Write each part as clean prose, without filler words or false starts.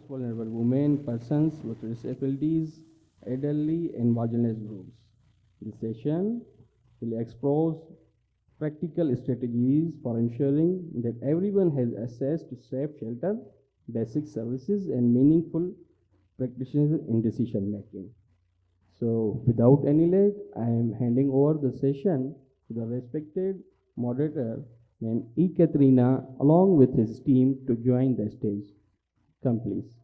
most vulnerable women, persons with disabilities, elderly, and marginalized groups. This session will explore practical strategies for ensuring that everyone has access to safe shelter, basic services, and meaningful practices in decision making. So, without any delay, I am handing over the session to the respected moderator named Ekaterina along with his team to join the stage. Come, please.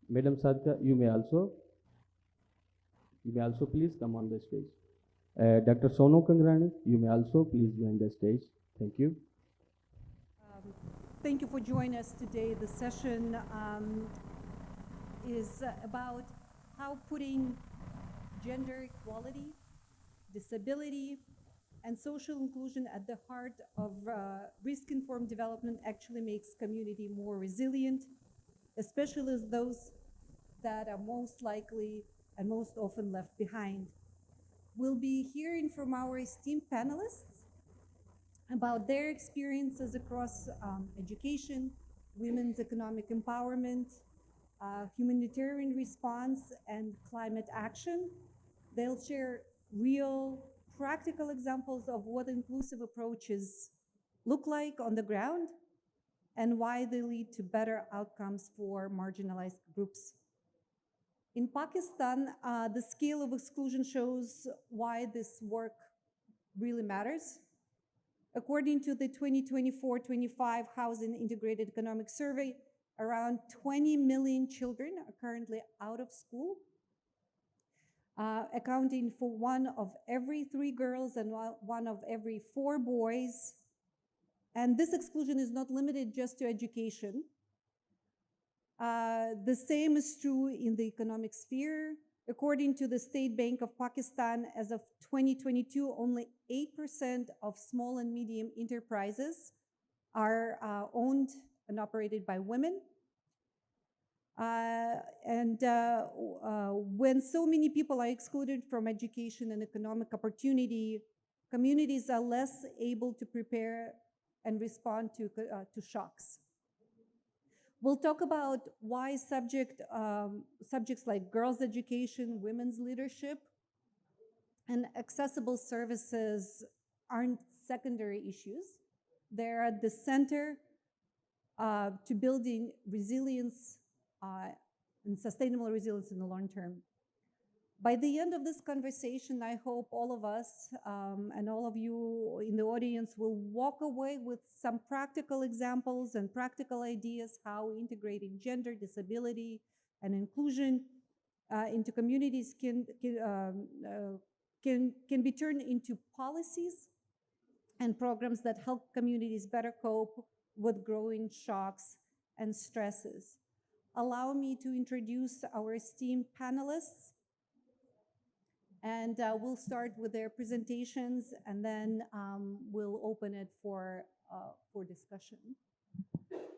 Madam Sadiqa, you may also please come on the stage. Dr. Sono Khangharani, you may also please join the stage. Thank you. Thank you for joining us today. The session is about how putting gender equality, disability, and social inclusion at the heart of risk-informed development actually makes community more resilient, especially as those that are most likely and most often left behind. We'll be hearing from our esteemed panelists about their experiences across education, women's economic empowerment, humanitarian response, and climate action. They'll share real, practical examples of what inclusive approaches look like on the ground and why they lead to better outcomes for marginalized groups. In Pakistan, the scale of exclusion shows why this work really matters. According to the 2024-25 Housing Integrated Economic Survey, around 20 million children are currently out of school, accounting for 1 of every 3 girls and 1 of every 4 boys. And this exclusion is not limited just to education. The same is true in the economic sphere. According to the State Bank of Pakistan, as of 2022, only 8% of small and medium enterprises are owned and operated by women. When so many people are excluded from education and economic opportunity, communities are less able to prepare and respond to shocks. We'll talk about why subjects like girls' education, women's leadership, and accessible services aren't secondary issues. They're at the center to building resilience and sustainable resilience in the long term. By the end of this conversation, I hope all of us and all of you in the audience will walk away with some practical examples and practical ideas how integrating gender, disability, and inclusion into communities can be turned into policies and programs that help communities better cope with growing shocks and stresses. Allow me to introduce our esteemed panelists. And we'll start with their presentations, and then we'll open it for discussion.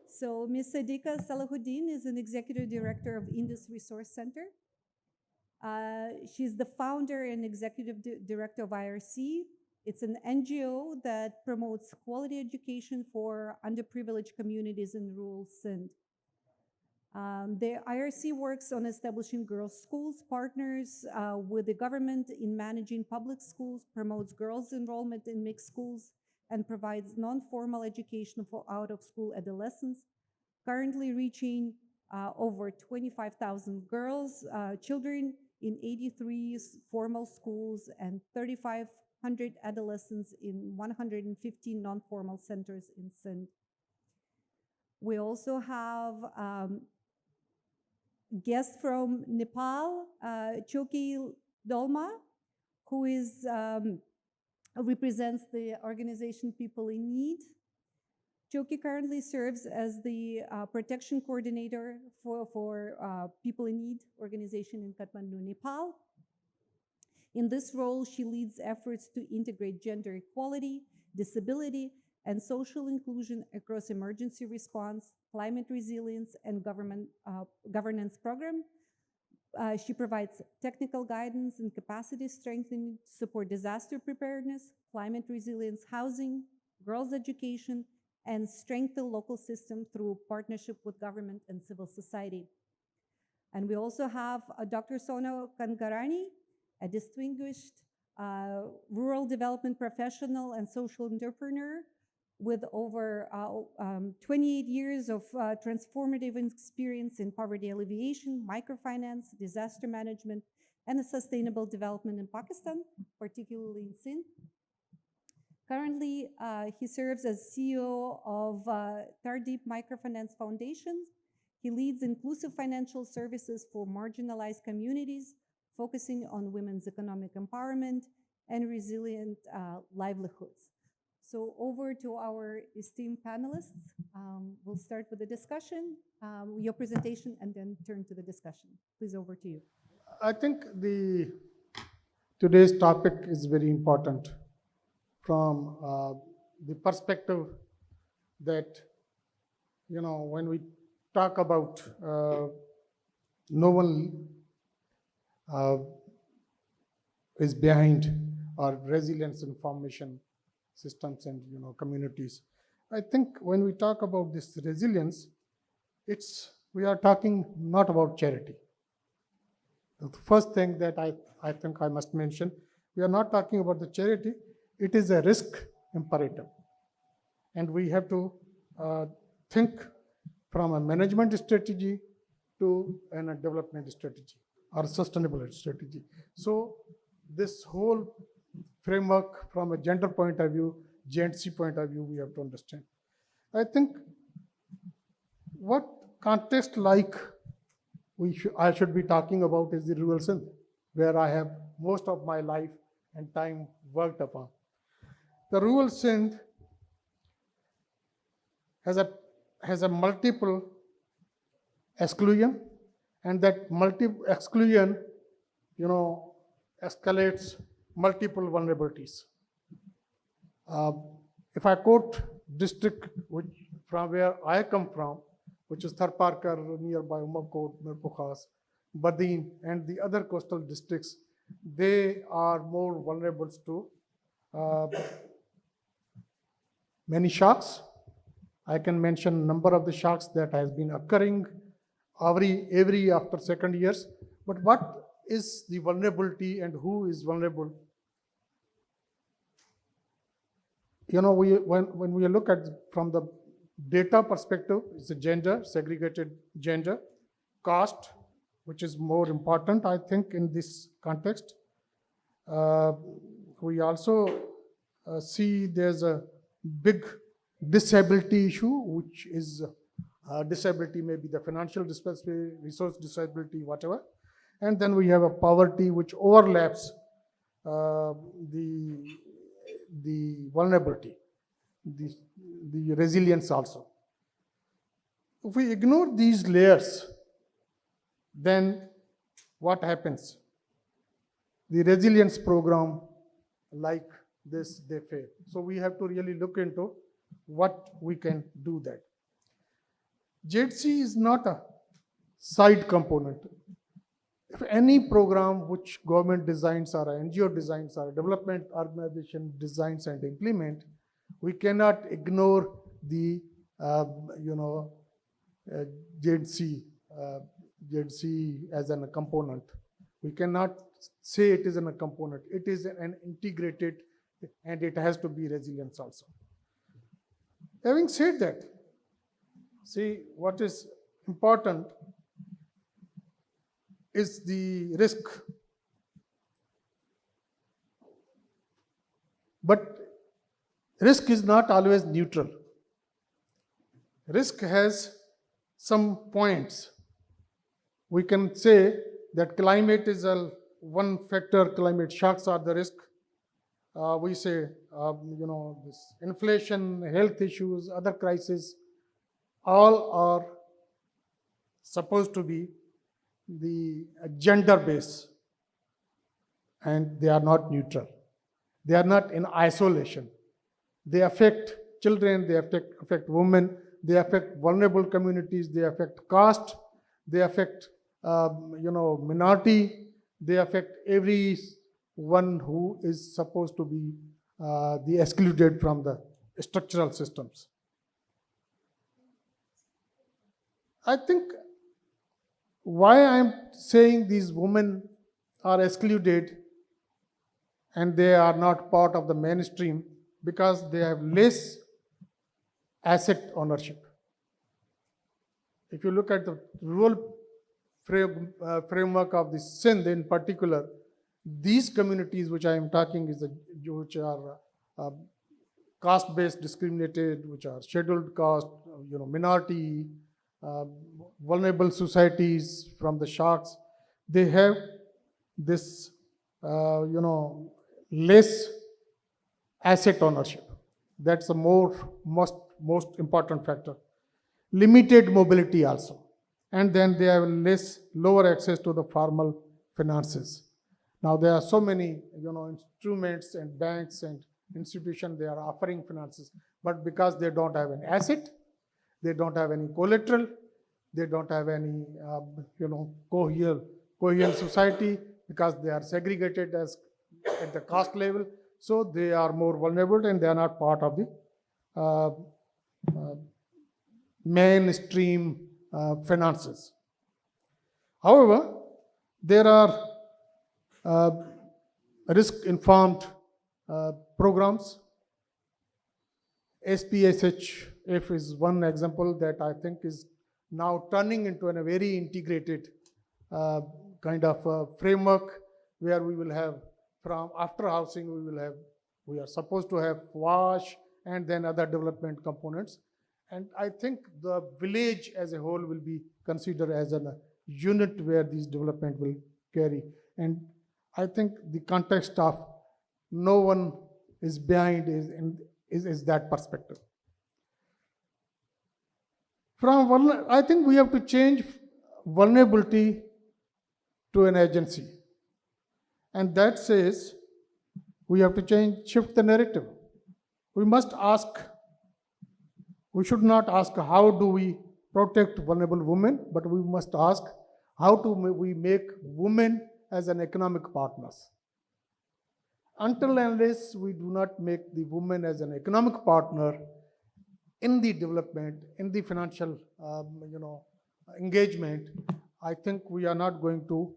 So Ms. Sadiqa Salahuddin is an executive director of Indus Resource Center. She's the founder and executive director of IRC. It's an NGO that promotes quality education for underprivileged communities in rural Sindh. The IRC works on establishing girls' schools, partners with the government in managing public schools, promotes girls' enrollment in mixed schools, and provides non-formal education for out-of-school adolescents, currently reaching over 25,000 children in 83 formal schools and 3,500 adolescents in 115 non-formal centers in Sindh. We also have guest from Nepal, Choekyi Dolma, who represents the organization People in Need. Choekyi currently serves as the protection coordinator for People in Need organization in Kathmandu, Nepal. In this role, she leads efforts to integrate gender equality, disability, and social inclusion across emergency response, climate resilience, and governance program. She provides technical guidance and capacity strengthening to support disaster preparedness, climate resilience, housing, girls' education, and strengthen local system through partnership with government and civil society. And we also have Dr. Sono Khangharani, a distinguished rural development professional and social entrepreneur with over 28 years of transformative experience in poverty alleviation, microfinance, disaster management, and sustainable development in Pakistan, particularly in Sindh. Currently, he serves as CEO of Tardeep Microfinance Foundation. He leads inclusive financial services for marginalized communities, focusing on women's economic empowerment and resilient livelihoods. So over to our esteemed panelists. We'll start with the discussion, your presentation, and then turn to the discussion. Please, over to you. I think today's topic is very important from the perspective that, when we talk about no one is behind our resilience information systems and communities. I think when we talk about this resilience, we are talking not about charity. The first thing that I think I must mention, we are not talking about the charity. It is a risk imperative, and we have to think from a management strategy to a development strategy or sustainable strategy. So this whole framework from a gender point of view, GEDSI point of view, we have to understand. I think what context like I should be talking about is the rural Sindh, where I have most of my life and time worked upon. The rural Sindh has a multiple exclusion, and that exclusion, escalates multiple vulnerabilities. If I quote district from where I come from, which is Tharparkar, nearby Umarkot, Mirpukhas, Badin, and the other coastal districts, they are more vulnerable to many shocks. I can mention number of the shocks that has been occurring every after second years. But what is the vulnerability and who is vulnerable? When we look at from the data perspective, it's a gender, segregated gender, caste, which is more important, I think, in this context. We also see there's a big disability issue, which is disability, maybe the financial disability, resource disability, whatever. And then we have a poverty which overlaps the vulnerability, the resilience also. If we ignore these layers, then what happens? The resilience program like this, they fail. So we have to really look into what we can do that. GEDSI is not a side component. If any program which government designs or NGO designs or development organization designs and implement, we cannot ignore the GEDSI as a component. We cannot say it is a component. It is an integrated, and it has to be resilience also. Having said that, see, what is important is the risk. But risk is not always neutral. Risk has some points. We can say that climate is one factor, climate shocks are the risk. We say, this inflation, health issues, other crises, all are supposed to be the gender base, and they are not neutral. They are not in isolation. They affect children, they affect women, they affect vulnerable communities, they affect caste, they affect minority, they affect everyone who is supposed to be the excluded from the structural systems. I think why I'm saying these women are excluded and they are not part of the mainstream, because they have less asset ownership. If you look at the rural framework of the Sindh in particular, these communities which I am talking is which are caste-based discriminated, which are scheduled caste, minority, vulnerable societies from the shocks, they have this, less asset ownership. That's the most important factor. Limited mobility also. And then they have lower access to the formal finances. Now there are so many, instruments and banks and institutions, they are offering finances, but because they don't have an asset, they don't have any collateral, they don't have any, coherent society, because they are segregated at the caste level, so they are more vulnerable and they are not part of the mainstream finances. However, there are risk-informed programs. APSSF is one example that I think is now turning into a very integrated kind of framework, where we will have, from after housing, we are supposed to have WASH and then other development components. And I think the village as a whole will be considered as a unit where these development will carry. And I think the context of no one is behind is that perspective. I think we have to change vulnerability to an agency. And that says we have to shift the narrative. We should not ask how do we protect vulnerable women, but we must ask how do we make women as an economic partners. Until and unless we do not make the woman as an economic partner in the development, in the financial engagement, I think we are not going to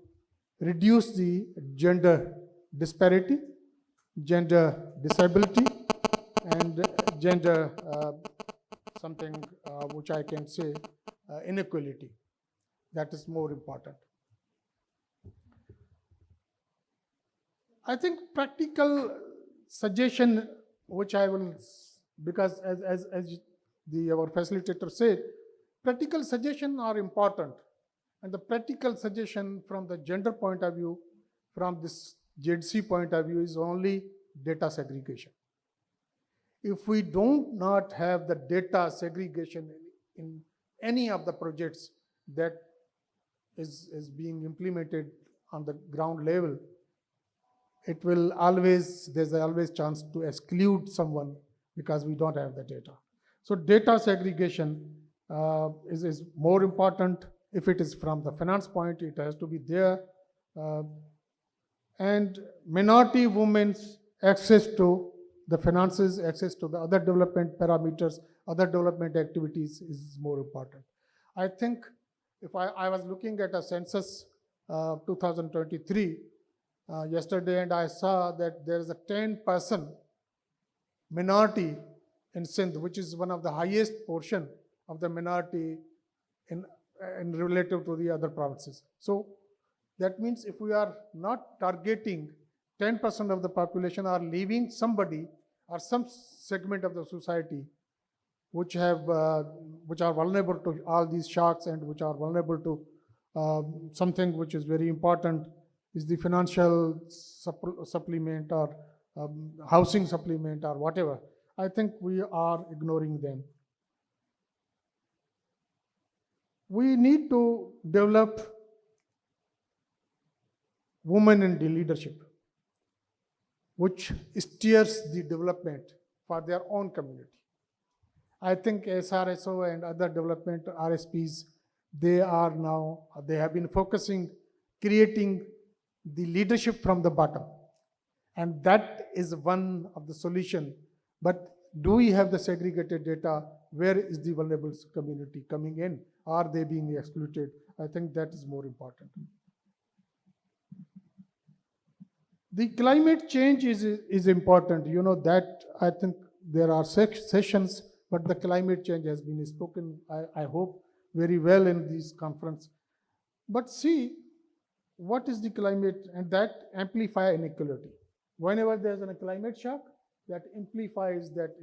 reduce the gender disparity, gender disability, and gender something which I can say inequality. That is more important. I think practical suggestion, which I will, because as our facilitator said, practical suggestions are important. And the practical suggestion from the gender point of view, from this GEDSI point of view, is only data segregation. If we do not have the data segregation in any of the projects that is being implemented on the ground level, there's always chance to exclude someone because we don't have the data. So data segregation is more important. If it is from the finance point, it has to be there. And minority women's access to the finances, access to the other development parameters, other development activities is more important. I think if I was looking at a census 2023 yesterday, and I saw that there is a 10% minority in Sindh, which is one of the highest portion of the minority in relative to the other provinces. So that means if we are not targeting 10% of the population, are leaving somebody or some segment of the society which are vulnerable to all these shocks, and which are vulnerable to something which is very important, is the financial supplement or housing supplement or whatever. I think we are ignoring them. We need to develop women in the leadership, which steers the development for their own community. I think SRSO and other development RSPs, they have been focusing, creating the leadership from the bottom. And that is one of the solution. But do we have the segregated data where is the vulnerable community coming in? Are they being excluded? I think that is more important. The climate change is important. You know that I think there are sessions, but the climate change has been spoken, I hope, very well in this conference. But see, what is the climate, and that amplify inequality. Whenever there's a climate shock, that amplifies that,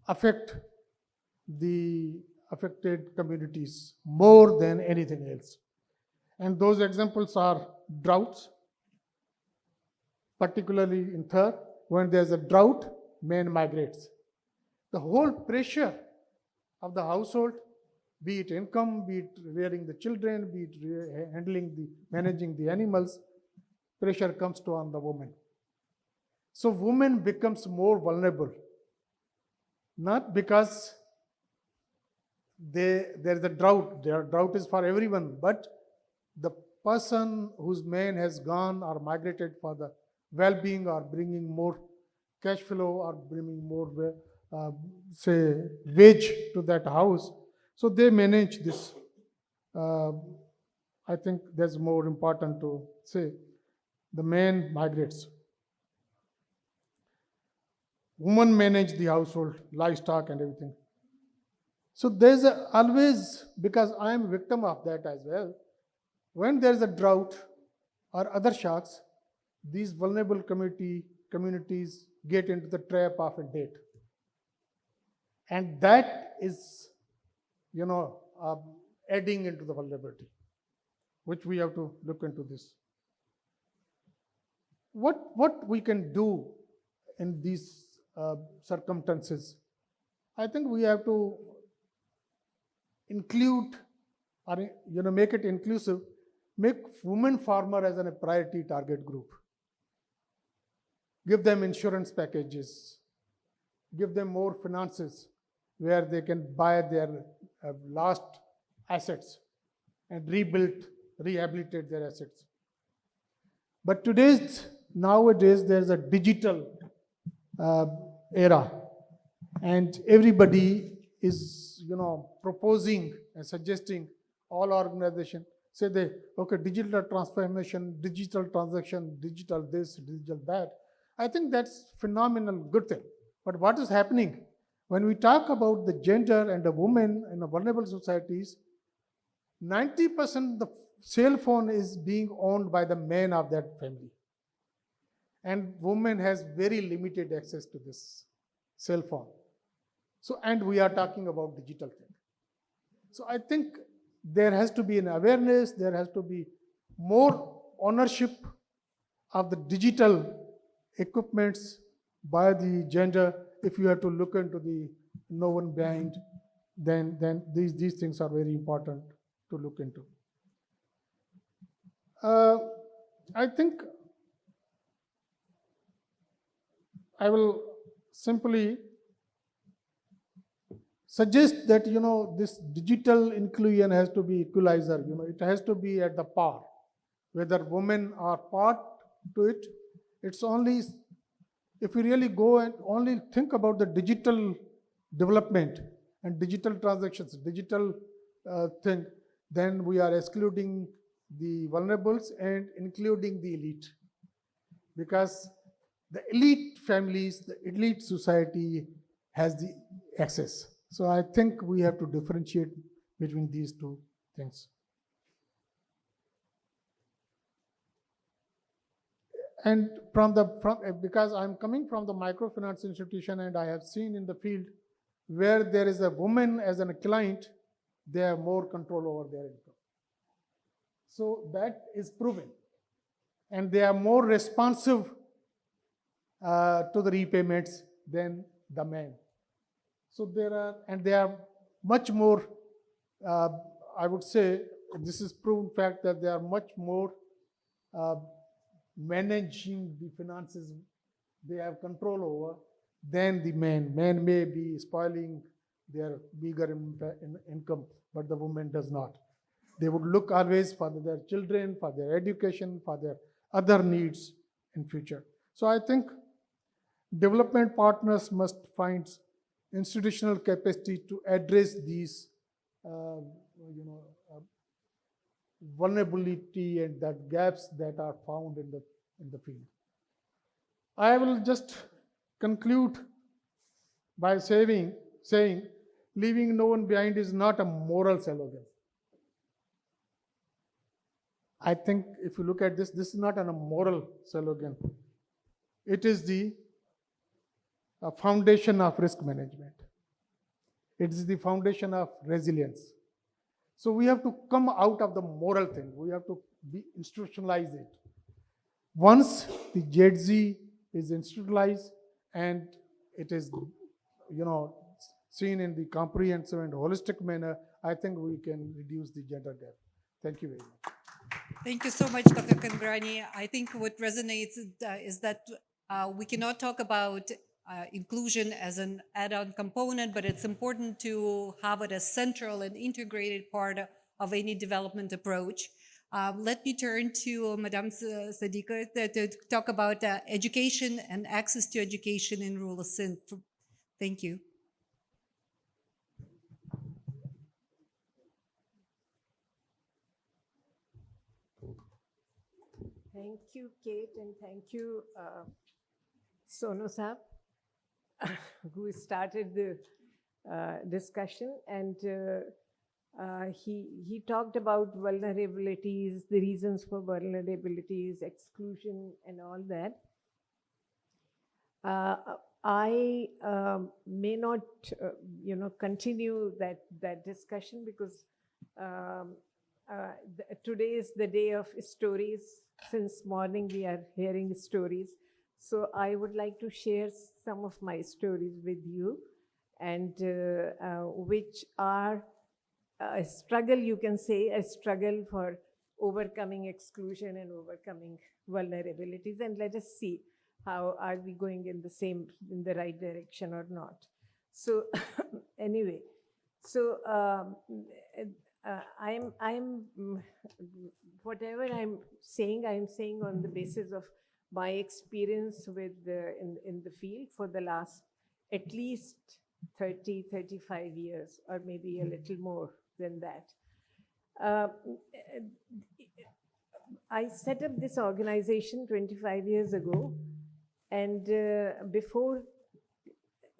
affect the affected communities more than anything else. And those examples are droughts, particularly in third. When there's a drought, man migrates. The whole pressure of the household, be it income, be it rearing the children, be it managing the animals, pressure comes on the woman. So woman becomes more vulnerable, not because there's a drought. Drought is for everyone, but the person whose man has gone or migrated for the well-being or bringing more cash flow or bringing more, wage to that house. So they manage this. I think that's more important to say. The man migrates. Women manage the household, livestock and everything. So there's always, because I am a victim of that as well, when there's a drought or other shocks, these vulnerable communities get into the trap of a debt. And that is, adding into the vulnerability, which we have to look into this. What we can do in these circumstances? I think we have to include, or make it inclusive, make women farmer as a priority target group. Give them insurance packages, give them more finances where they can buy their lost assets and rehabilitate their assets. But nowadays, there's a digital era, and everybody is, proposing and suggesting, all organizations say digital transformation, digital transaction, digital this, digital that. I think that's phenomenal, good thing. But what is happening when we talk about the gender and the women in the vulnerable societies? 90% the cell phone is being owned by the man of that family, and woman has very limited access to this cell phone. So, and we are talking about digital thing. So I think there has to be an awareness, there has to be more ownership of the digital equipments by the gender. If you have to look into the no one behind, then these things are very important to look into. I think I will simply suggest that this digital inclusion has to be equalizer. It has to be at the par, whether women are part to it. It's only if we really go and only think about the digital development and digital transactions, digital thing, then we are excluding the vulnerables and including the elite, because the elite families, the elite society has the access. So I think we have to differentiate between these two things. And because I'm coming from the microfinance institution, and I have seen in the field where there is a woman as a client, they have more control over their income. So that is proven. And they are more responsive to the repayments than the men. So they are much more, I would say, this is proven fact that they are much more managing the finances, they have control over, than the men. Men may be spoiling their bigger income, but the woman does not. They would look always for their children, for their education, for their other needs in future. So I think development partners must find institutional capacity to address these vulnerability and that gaps that are found in the field. I will just conclude by saying leaving no one behind is not a moral slogan. I think if you look at this is not a moral slogan. It is the foundation of risk management. It is the foundation of resilience. So we have to come out of the moral thing. We have to institutionalize it. Once the GEDSI is institutionalized and it is, seen in the comprehensive and holistic manner, I think we can reduce the gender gap. Thank you very much. Thank you so much, Dr. Khangharani. I think what resonates is that we cannot talk about inclusion as an add-on component, but it's important to have it as central and integrated part of any development approach. Let me turn to Madame Sadiqa to talk about education and access to education in rural Sindh. Thank you. Thank you, Kate, and thank you, Sono Sahab, who started the discussion. And he talked about vulnerabilities, the reasons for vulnerabilities, exclusion, and all that. I may not, continue that discussion because today is the day of stories. Since morning we are hearing stories. So I would like to share some of my stories with you, and which are a struggle, you can say, a struggle for overcoming exclusion and overcoming vulnerabilities. And let us see how are we going in the right direction or not. So anyway, so I'm whatever I'm saying on the basis of my experience with in the field for the last at least 35 years, or maybe a little more than that. I set up this organization 25 years ago, and before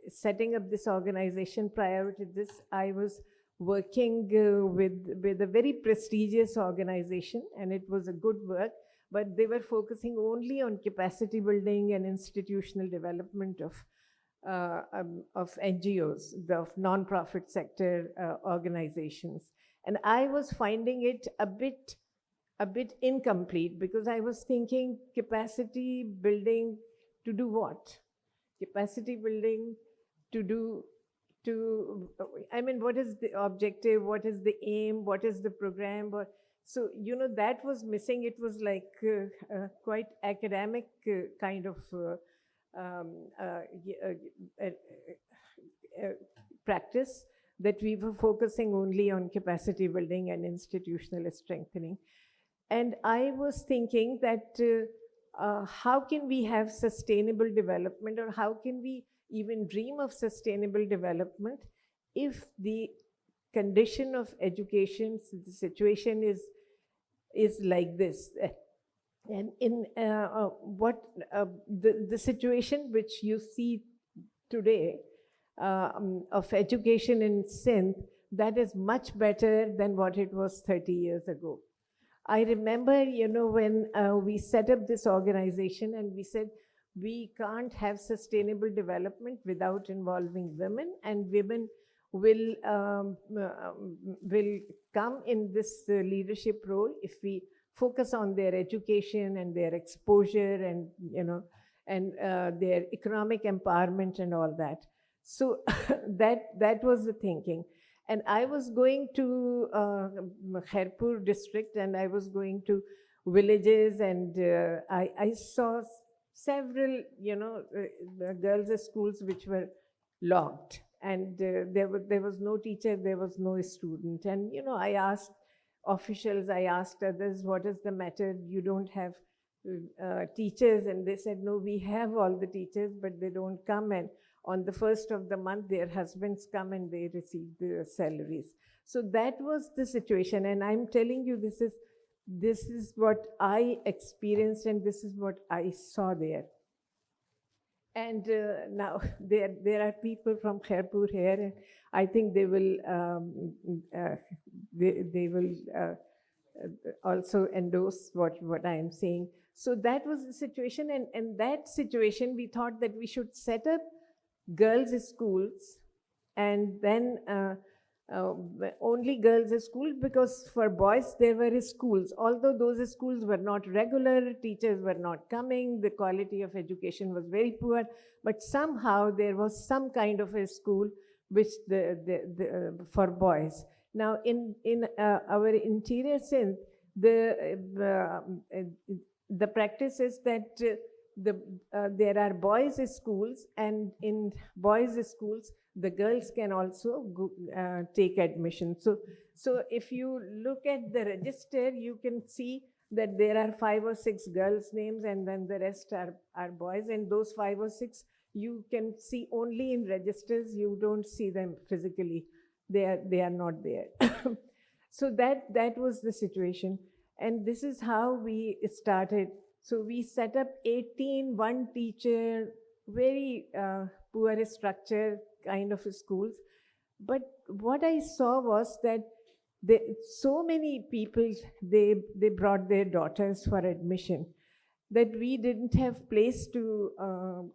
setting up this organization, prior to this, I was working with a very prestigious organization, and it was a good work, but they were focusing only on capacity building and institutional development of NGOs, of non-profit sector organizations. And I was finding it a bit incomplete, because I was thinking capacity building to do what? Capacity building what is the objective? What is the aim? What is the program? So, that was missing. It was like quite academic kind of practice, that we were focusing only on capacity building and institutional strengthening. And I was thinking that how can we have sustainable development, or how can we even dream of sustainable development if the condition of education, the situation is like this? And in the situation which you see today of education in Sindh, that is much better than what it was 30 years ago. I remember, when we set up this organization and we said, we can't have sustainable development without involving women, and women will come in this leadership role if we focus on their education and their exposure and their economic empowerment and all that. So that was the thinking. And I was going to Khairpur district, and I was going to villages, and I saw several, girls' schools which were locked, and there was no teacher, there was no student. And, I asked officials, I asked others, what is the matter? You don't have teachers? And they said, no, we have all the teachers, but they don't come. And on the first of the month, their husbands come and they receive their salaries. So that was the situation. And I'm telling you, this is what I experienced and this is what I saw there. And now there are people from Khairpur here, and I think they will also endorse what I am saying. So that was the situation, and in that situation, we thought that we should set up girls' schools, and then only girls' schools, because for boys there were schools. Although those schools were not regular, teachers were not coming, the quality of education was very poor, but somehow there was some kind of a school which for boys. Now in our interior Sindh, the practice is that there are boys' schools, and in boys' schools, the girls can also take admission. So if you look at the register, you can see that there are 5 or 6 girls' names, and then the rest are boys. And those 5 or 6 you can see only in registers. You don't see them physically. They are not there. So that was the situation. And this is how we started. So we set up 18 one teacher, very poor structure kind of schools. But what I saw was that so many people, they brought their daughters for admission, that we didn't have place to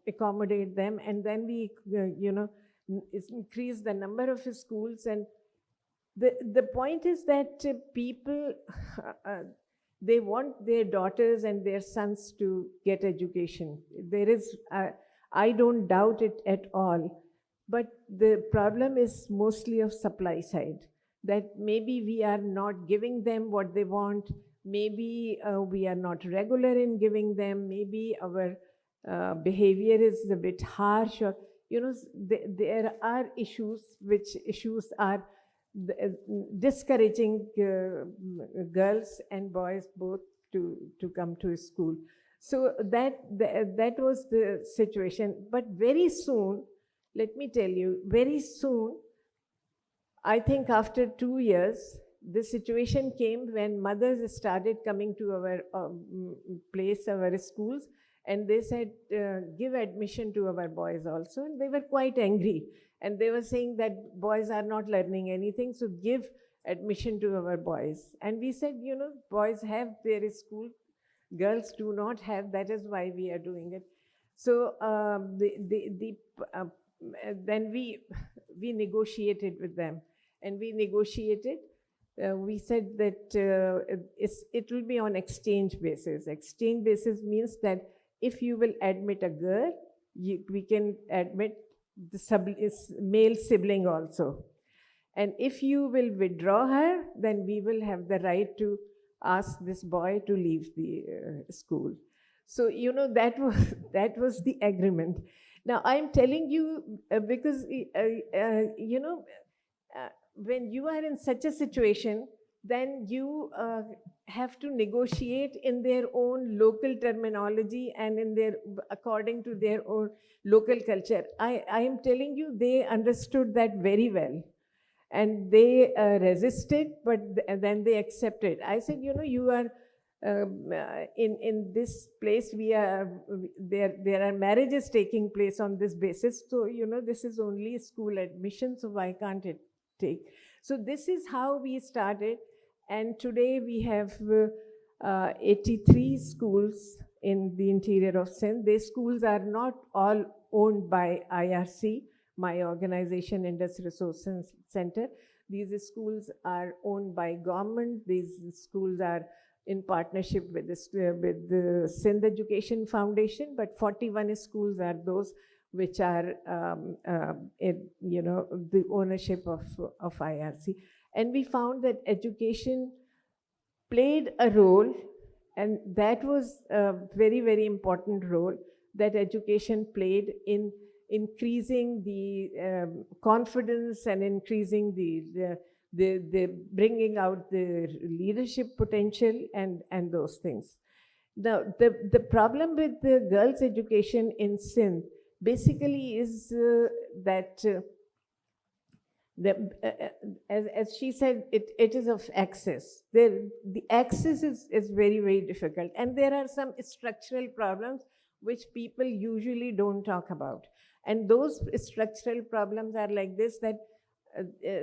accommodate them. And then we, increased the number of schools. And the point is that people, they want their daughters and their sons to get education. There is, I don't doubt it at all. But the problem is mostly of supply side, that maybe we are not giving them what they want. Maybe we are not regular in giving them. Maybe our behavior is a bit harsh, or, there are issues, which issues are discouraging girls and boys both to come to school. So that was the situation. But very soon, let me tell you, very soon, I think after 2 years, the situation came when mothers started coming to our place, our schools, and they said, give admission to our boys also. And they were quite angry. And they were saying that boys are not learning anything, so give admission to our boys. And we said, boys have their school, girls do not have, that is why we are doing it. So then we negotiated with them. And we negotiated, we said that it will be on exchange basis. Exchange basis means that if you will admit a girl, we can admit the male sibling also. And if you will withdraw her, then we will have the right to ask this boy to leave the school. So, that was the agreement. Now, I'm telling you because, when you are in such a situation, then you have to negotiate in their own local terminology and according to their own local culture. I am telling you, they understood that very well. And they resisted, but then they accepted. I said, you are in this place, there are marriages taking place on this basis. So, this is only school admission, so why can't it take? So this is how we started. And today we have 83 schools in the interior of Sindh. These schools are not all owned by IRC, my organization, Indus Resource Center. These schools are owned by government. These schools are in partnership with the Sindh Education Foundation, but 41 schools are those which are, the ownership of IRC. And we found that education played a role, and that was a very, very important role that education played in increasing the confidence and increasing the bringing out the leadership potential and those things. Now, the problem with the girls' education in Sindh, basically is that as she said, it is of access. The access is very, very difficult. And there are some structural problems which people usually don't talk about. And those structural problems are like this, that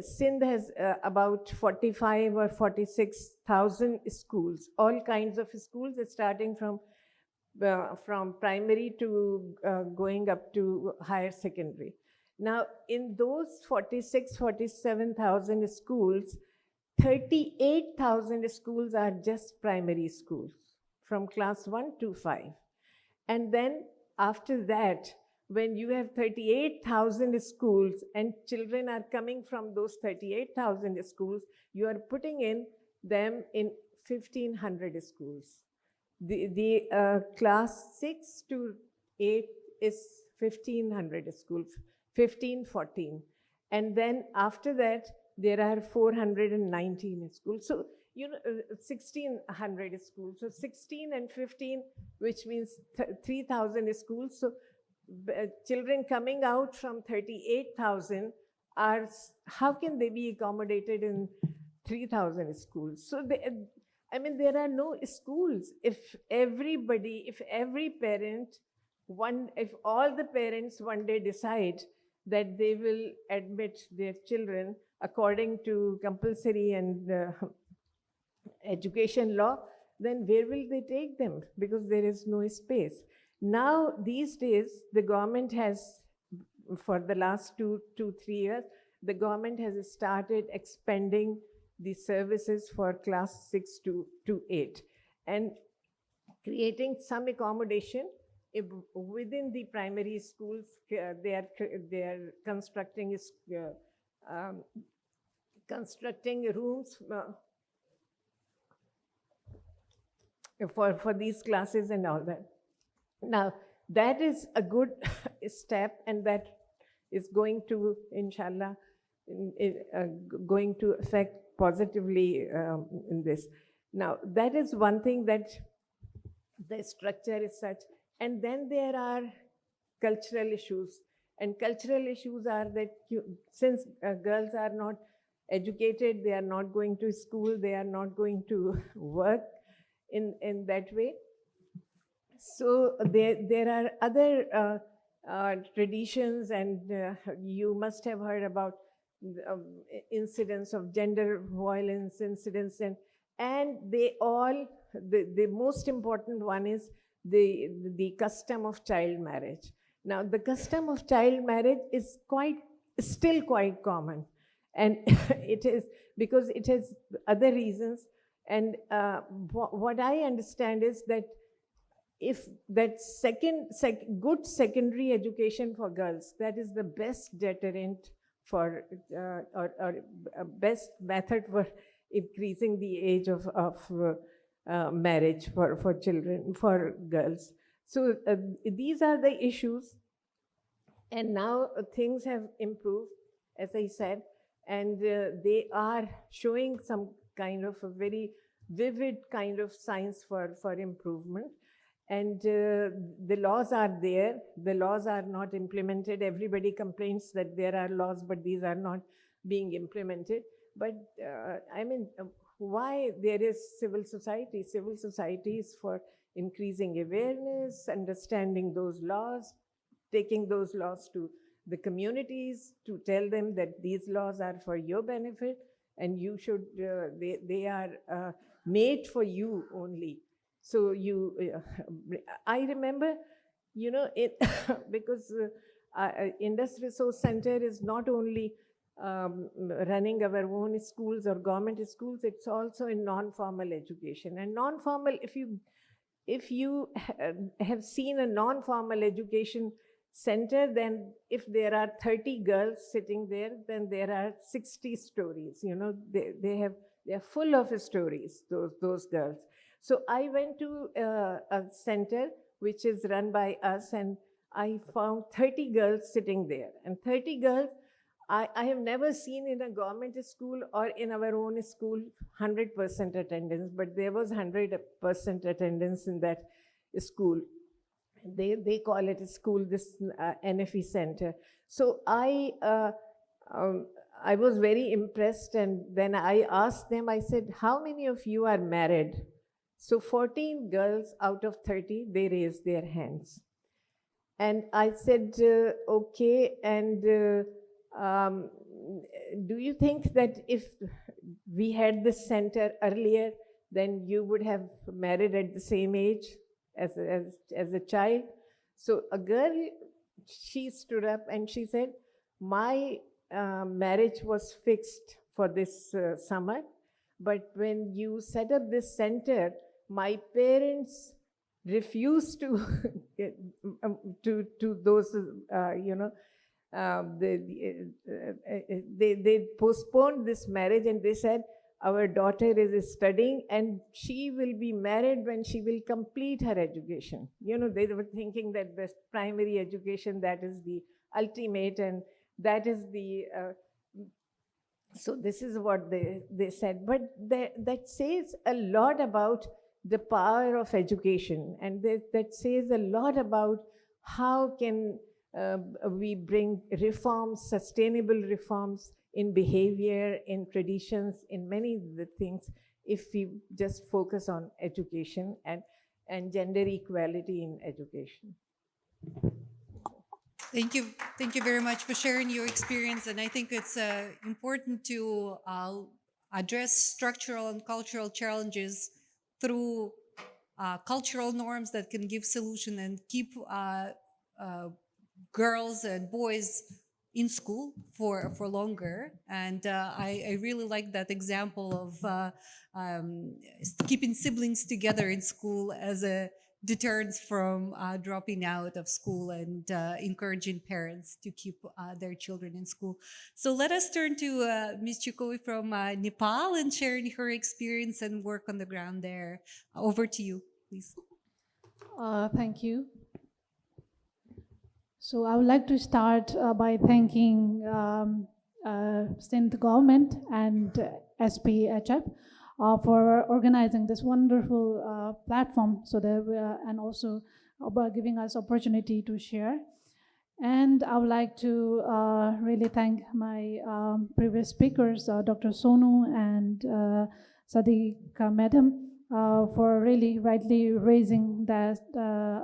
Sindh has about 45 or 46,000 schools, all kinds of schools, starting from primary to going up to higher secondary. Now, in those 47,000 schools, 38,000 schools are just primary schools from class 1 to 5. And then after that, when you have 38,000 schools and children are coming from those 38,000 schools, you are putting in them in 1,500 schools. The class 6 to 8 is 1,500 schools. 15, 14. And then after that, there are 419 schools. So, 1,600 schools. So 16 and 15, which means 3,000 schools. So children coming out from 38,000 are, how can they be accommodated in 3,000 schools? So there are no schools. If every parent, if all the parents one day decide that they will admit their children according to compulsory and education law, then where will they take them? Because there is no space. Now, these days, the government has, for the last 2-3 years, the government has started expanding the services for class 6 to 8 and creating some accommodation within the primary schools. They are constructing rooms for these classes and all that. Now, that is a good step, and that is going to, inshallah, going to affect positively in this. Now, that is one thing, that the structure is such. And then there are cultural issues. And cultural issues are that since girls are not educated, they are not going to school, they are not going to work in that way. So there are other traditions, and you must have heard about incidents of gender violence incidents, and they all, the most important one is the custom of child marriage. Now, the custom of child marriage is still quite common, and it is because it has other reasons. And what I understand is that if that good secondary education for girls, that is the best deterrent for or best method for increasing the age of marriage for children, for girls. So these are the issues, and now things have improved, as I said, and they are showing some kind of a very vivid kind of signs for improvement. And the laws are there. The laws are not implemented. Everybody complains that there are laws, but these are not being implemented. But why there is civil society? Civil society is for increasing awareness, understanding those laws, taking those laws to the communities to tell them that these laws are for your benefit, and you should, they are made for you only. So I remember, because Indus Resource Center is not only running our own schools or government schools, it's also in non-formal education. And non-formal, if you have seen a non-formal education center, then if there are 30 girls sitting there, then there are 60 stories. They are full of stories, those girls. So I went to a center which is run by us, and I found 30 girls sitting there. And 30 girls, I have never seen in a government school or in our own school 100% attendance, but there was 100% attendance in that school. They call it a school, this NFE center. So I was very impressed, and then I asked them, I said, how many of you are married? So 14 girls out of 30, they raised their hands. And I said, okay, and do you think that if we had this center earlier, then you would have married at the same age as a child? So a girl, she stood up and she said, my marriage was fixed for this summer, but when you set up this center, my parents refused to to those they postponed this marriage, and they said our daughter is studying and she will be married when she will complete her education. They were thinking that the primary education, that is the ultimate, and that is the so this is what they said. But that says a lot about the power of education, and that says a lot about how can we bring reforms, sustainable reforms in behavior, in traditions, in many of the things, if we just focus on education and gender equality in education. Thank you very much for sharing your experience. And I think it's important to address structural and cultural challenges through cultural norms that can give solution and keep girls and boys in school for longer. And I really like that example of keeping siblings together in school as a deterrence from dropping out of school, and encouraging parents to keep their children in school. So let us turn to Ms. Choekyi from Nepal and sharing her experience and work on the ground there. Over to you, please. Thank you. So I would like to start by thanking Sindh government and APSSF for organizing this wonderful platform, so that and also giving us opportunity to share. And I would like to really thank my previous speakers, Dr. Sono and Sadiqa madam, for really rightly raising that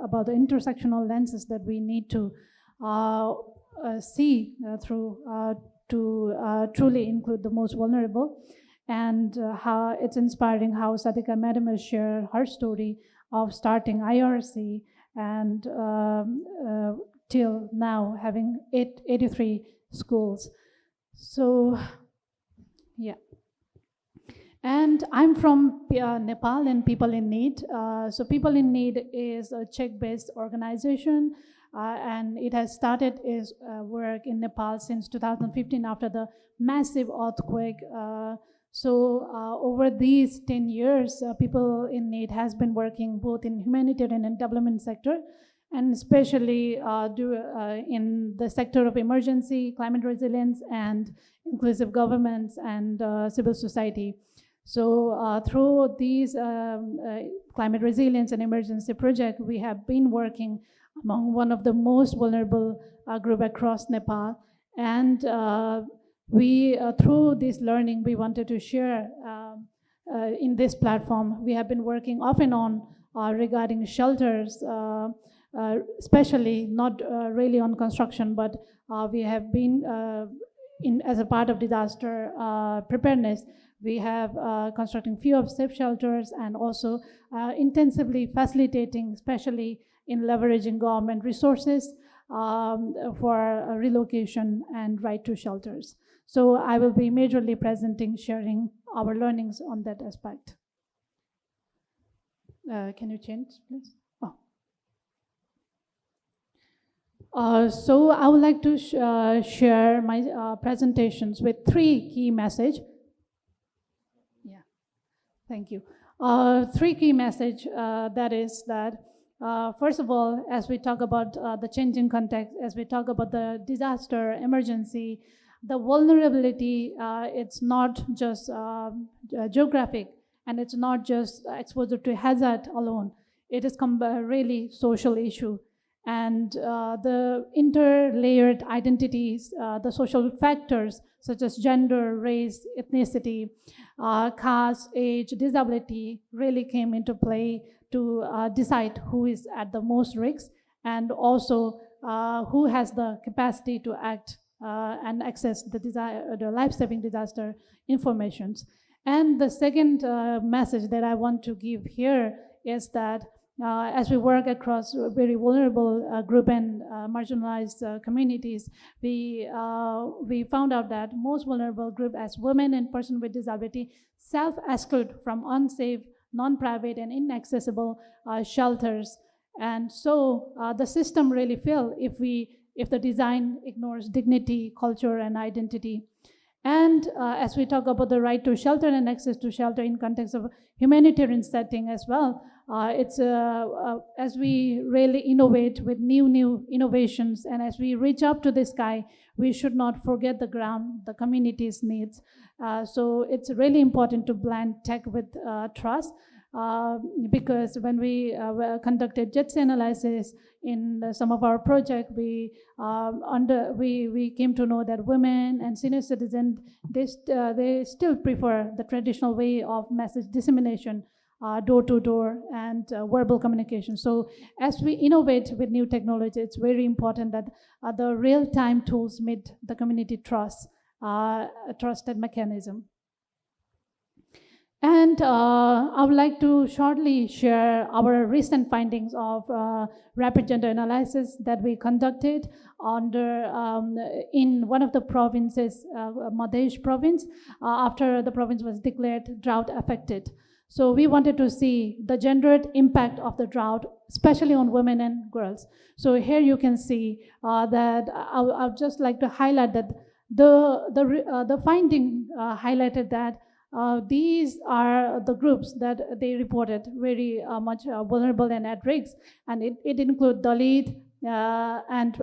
about the intersectional lenses that we need to see through to truly include the most vulnerable, and how it's inspiring how Sadiqa madam has shared her story of starting IRC and till now having 83 schools. So yeah. And I'm from Nepal and People in Need. So People in Need is a Czech-based organization, and it has started its work in Nepal since 2015 after the massive earthquake. So over these 10 years, People in Need has been working both in humanitarian and development sector, and especially in the sector of emergency, climate resilience, and inclusive governments and civil society. So through these climate resilience and emergency project, we have been working among one of the most vulnerable group across Nepal. And we, through this learning, we wanted to share in this platform. We have been working off and on regarding shelters, especially not really on construction, but we have been as a part of disaster preparedness. We have constructing few of safe shelters, and also intensively facilitating, especially in leveraging government resources for relocation and right to shelters. So I will be majorly presenting, sharing our learnings on that aspect. Can you change, please? So I would like to share my presentations with 3 key messages. Yeah, thank you. 3 key messages, that is that, first of all, as we talk about the changing context, as we talk about the disaster, emergency, the vulnerability, it's not just geographic, and it's not just exposure to hazard alone. it is a really social issue. And the interlayered identities, the social factors such as gender, race, ethnicity, caste, age, disability really came into play to decide who is at the most risk, and also who has the capacity to act and access the life-saving disaster informations. And the second message that I want to give here is that as we work across very vulnerable group and marginalized communities, we found out that most vulnerable group as women and persons with disability self-exclude from unsafe, non-private and inaccessible shelters. And so the system really fails if the design ignores dignity, culture and identity. And as we talk about the right to shelter and access to shelter in context of humanitarian setting as well, it's as we really innovate with new innovations, and as we reach up to the sky, we should not forget the ground, the community's needs. So it's really important to blend tech with trust, because when we conducted GEDSI analysis in some of our projects, we came to know that women and senior citizens, they still prefer the traditional way of message dissemination, door to door and verbal communication. So as we innovate with new technology, it's very important that the real-time tools meet the community trust, a trusted mechanism. And I would like to shortly share our recent findings of rapid gender analysis that we conducted in one of the provinces, Madhya province, after the province was declared drought affected. So we wanted to see the gendered impact of the drought, especially on women and girls. So here you can see that I would just like to highlight that the finding highlighted that these are the groups that they reported very much vulnerable and at risk, and it includes Dalit and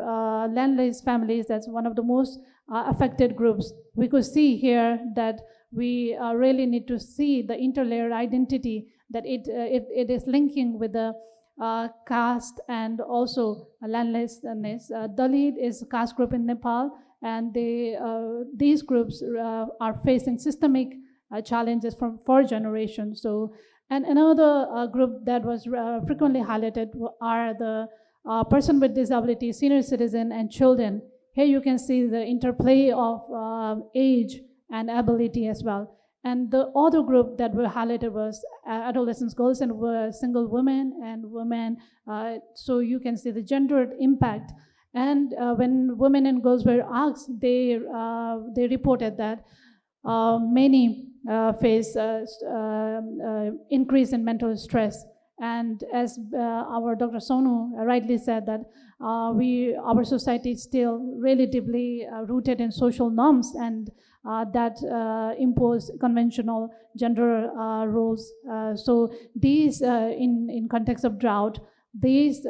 landless families. That's one of the most affected groups. We could see here that we really need to see the interlayered identity, that it is linking with the caste and also landlessness. Dalit is a caste group in Nepal, and these groups are facing systemic challenges for generations. So, and another group that was frequently highlighted are the person with disability, senior citizen, and children. Here you can see the interplay of age and ability as well. And the other group that were highlighted was adolescents, girls, and single women and women. So you can see the gendered impact. And when women and girls were asked, they reported that many face increase in mental stress. And as our Dr. Sono rightly said, that our society is still really deeply rooted in social norms, and that impose conventional gender roles. So these, in context of drought, these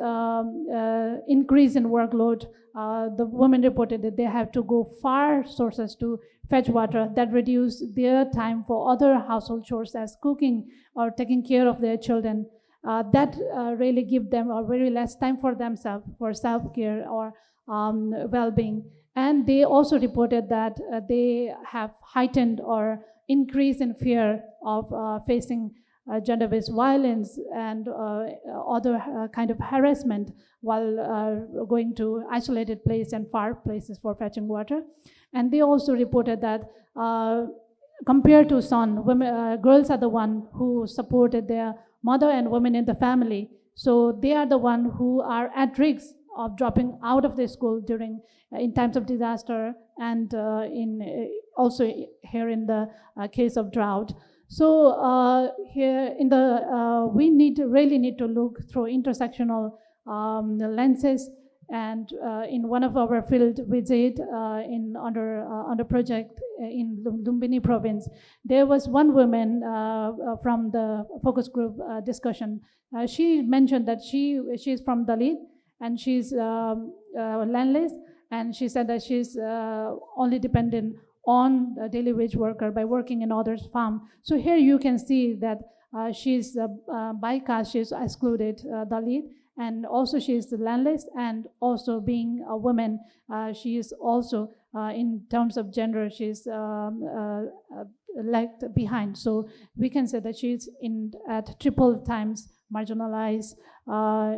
increase in workload, the women reported that they have to go far sources to fetch water, that reduce their time for other household chores as cooking or taking care of their children. That really give them a very less time for themselves, for self-care or well-being. And they also reported that they have heightened or increase in fear of facing gender-based violence and other kind of harassment while going to isolated place and far places for fetching water. And they also reported that compared to son, women, girls are the one who supported their mother and women in the family. So they are the one who are at risk of dropping out of the school during in times of disaster, and also here in the case of drought. So here in the we really need to look through intersectional lenses. And in one of our field visit under project in Lumbini province, there was one woman from the focus group discussion. She mentioned that she's from Dalit, and she's landless, and she said that she's only dependent on a daily wage worker by working in others' farm. So here you can see that she's by caste, she's excluded Dalit, and also she is landless, and also being a woman, she is also in terms of gender, she's left behind. So we can say that she's at triple times marginalized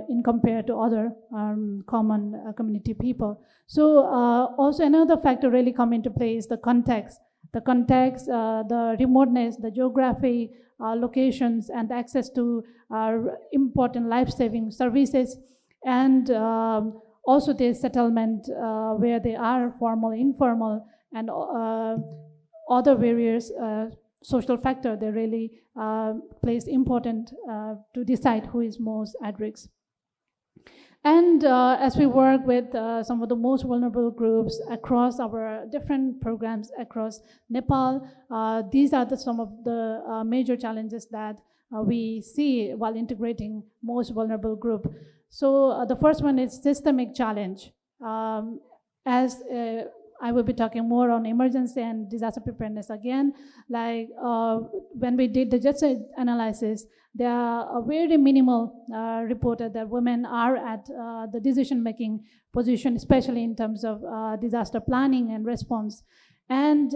in compared to other common community people. So also another factor really come into play is the context. The context, the remoteness, the geography, locations, and access to important life-saving services, and also the settlement where they are formal, informal, and other various social factor that really plays important to decide who is most at risk. And as we work with some of the most vulnerable groups across our different programs across Nepal, these are some of the major challenges that we see while integrating most vulnerable group. So the first one is systemic challenge. As I will be talking more on emergency and disaster preparedness again. Like when we did the GEDSI analysis, there are a very minimal reported that women are at the decision-making position, especially in terms of disaster planning and response. And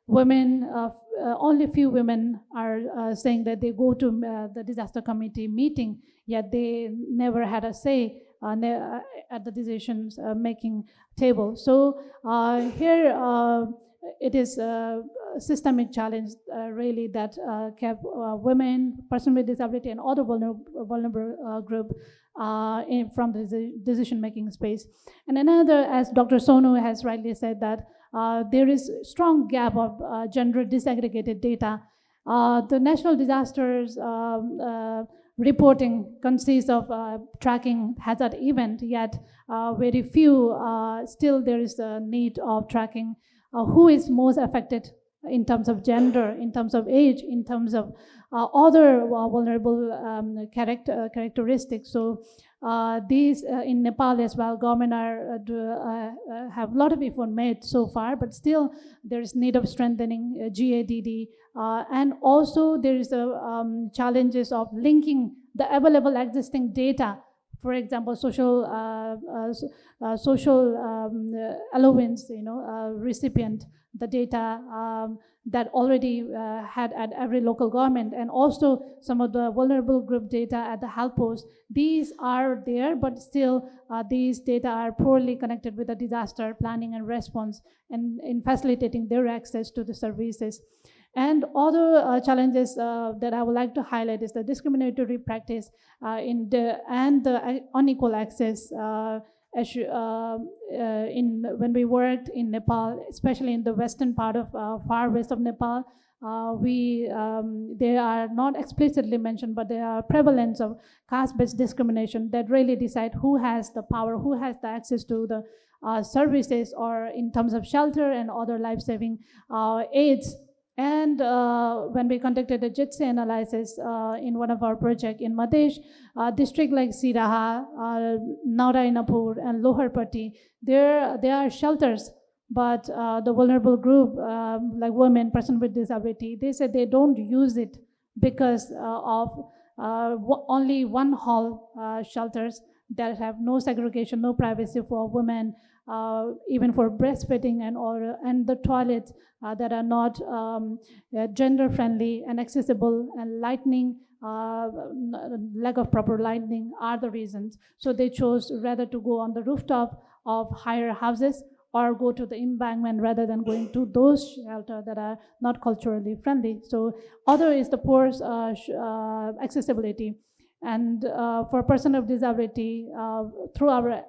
women, only few women are saying that they go to the disaster committee meeting, yet they never had a say at the decisions making table. So here it is a systemic challenge really that kept women, persons with disability, and other vulnerable group from the decision-making space. And another, as Dr. Sono has rightly said, that there is a strong gap of gender disaggregated data. The national disasters reporting consists of tracking hazard event, yet very few, still there is a need of tracking who is most affected in terms of gender, in terms of age, in terms of other vulnerable characteristics. So these in Nepal as well, government have a lot of effort made so far, but still there is need of strengthening GADD, and also there is a challenges of linking the available existing data. For example, social allowance, recipient, the data that already had at every local government, and also some of the vulnerable group data at the health post. These are there, but still these data are poorly connected with the disaster planning and response, and in facilitating their access to the services. And other challenges that I would like to highlight is the discriminatory practice and the unequal access when we worked in Nepal, especially in the western part of far west of Nepal. They are not explicitly mentioned, but there are prevalence of caste-based discrimination that really decide who has the power, who has the access to the services, or in terms of shelter and other life-saving aids. And when we conducted a GEDSI analysis in one of our projects in Madhesh, district like Siraha, Narayanapur, and Loharpati, there are shelters, but the vulnerable group, like women, persons with disability, they said they don't use it because of only one hall shelters that have no segregation, no privacy for women, even for breastfeeding, and the toilets that are not gender friendly and accessible, and lighting, lack of proper lighting are the reasons. So they chose rather to go on the rooftop of higher houses or go to the embankment rather than going to those shelters that are not culturally friendly. So other is the poor accessibility. And for a person of disability, through our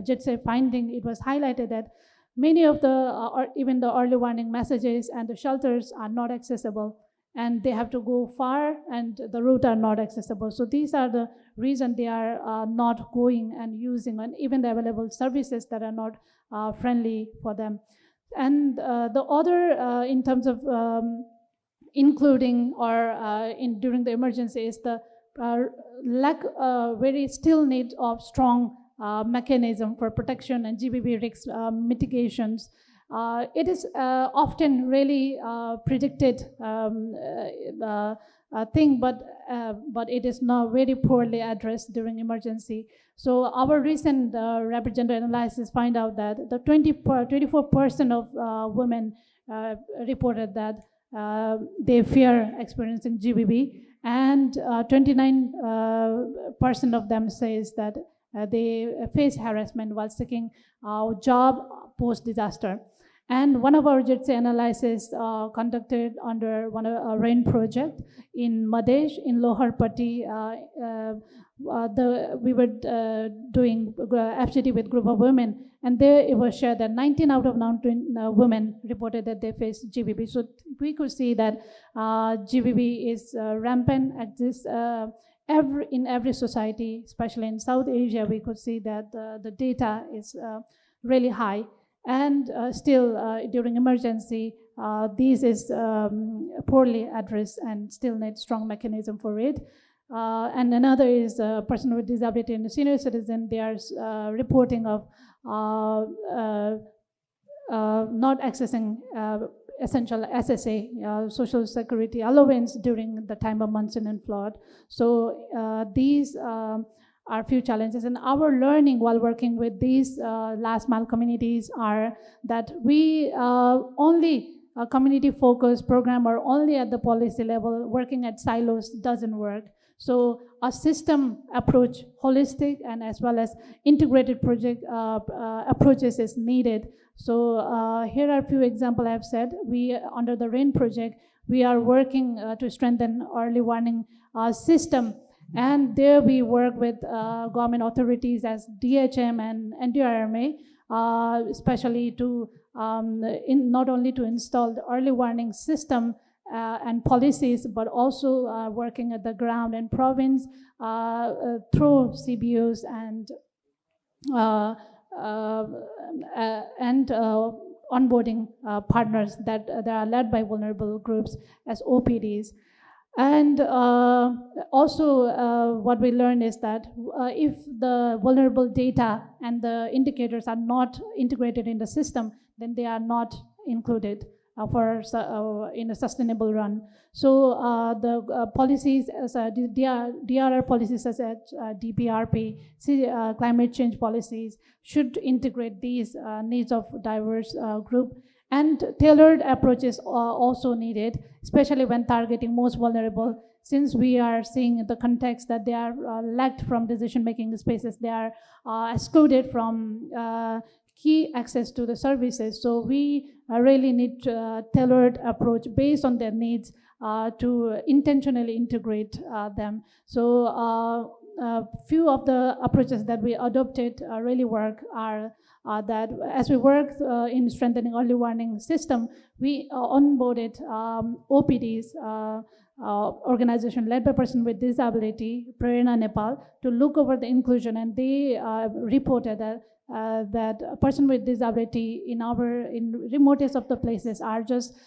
GEDSI finding, it was highlighted that many of the, or even the early warning messages and the shelters are not accessible, and they have to go far, and the routes are not accessible. So these are the reasons they are not going and using, and even the available services that are not friendly for them. And the other, in terms of including or during the emergency, is the very still need of strong mechanism for protection and GBB risk mitigations. It is often really predicted thing, but it is now very poorly addressed during emergency. So our recent rapid gender analysis find out that the 24% of women reported that they fear experiencing GBV, and 29% of them says that they face harassment while seeking a job post-disaster. And one of our GEDSI analysis conducted under one of a RAIN project in Madhesh, in Loharpati, we were doing FGD with group of women, and there it was shared that 19 out of 19 women reported that they face GBV. So we could see that GBV is rampant, exists in every society, especially in South Asia. We could see that the data is really high. And still, during emergency, this is poorly addressed and still need strong mechanism for it. And another is a person with disability and a senior citizen. They are reporting of not accessing essential SSA, social security allowance during the time of monsoon and flood. So these are few challenges, and our learning while working with these last mile communities are that we only a community focused program or only at the policy level, working at silos doesn't work. So a system approach, holistic and as well as integrated project approaches is needed. So here are a few examples I have said. We, under the RAIN project, we are working to strengthen early warning system. And there we work with government authorities as DHM and NDRMA, especially to not only to install the early warning system and policies, but also working at the ground and province through CBOs and onboarding partners that are led by vulnerable groups as OPDs. And also what we learned is that if the vulnerable data and the indicators are not integrated in the system, then they are not included in a sustainable run. So the policies, DRR policies such as DPRP, climate change policies should integrate these needs of diverse group. And tailored approaches are also needed, especially when targeting most vulnerable, since we are seeing the context that they are lacked from decision-making spaces, they are excluded from key access to the services. So we really need a tailored approach based on their needs to intentionally integrate them. So few of the approaches that we adopted really work are that as we work in strengthening early warning system, we onboarded OPDs, organization led by person with disability, Prerna Nepal, to look over the inclusion, and they reported that that a person with disability in remotest of the places are just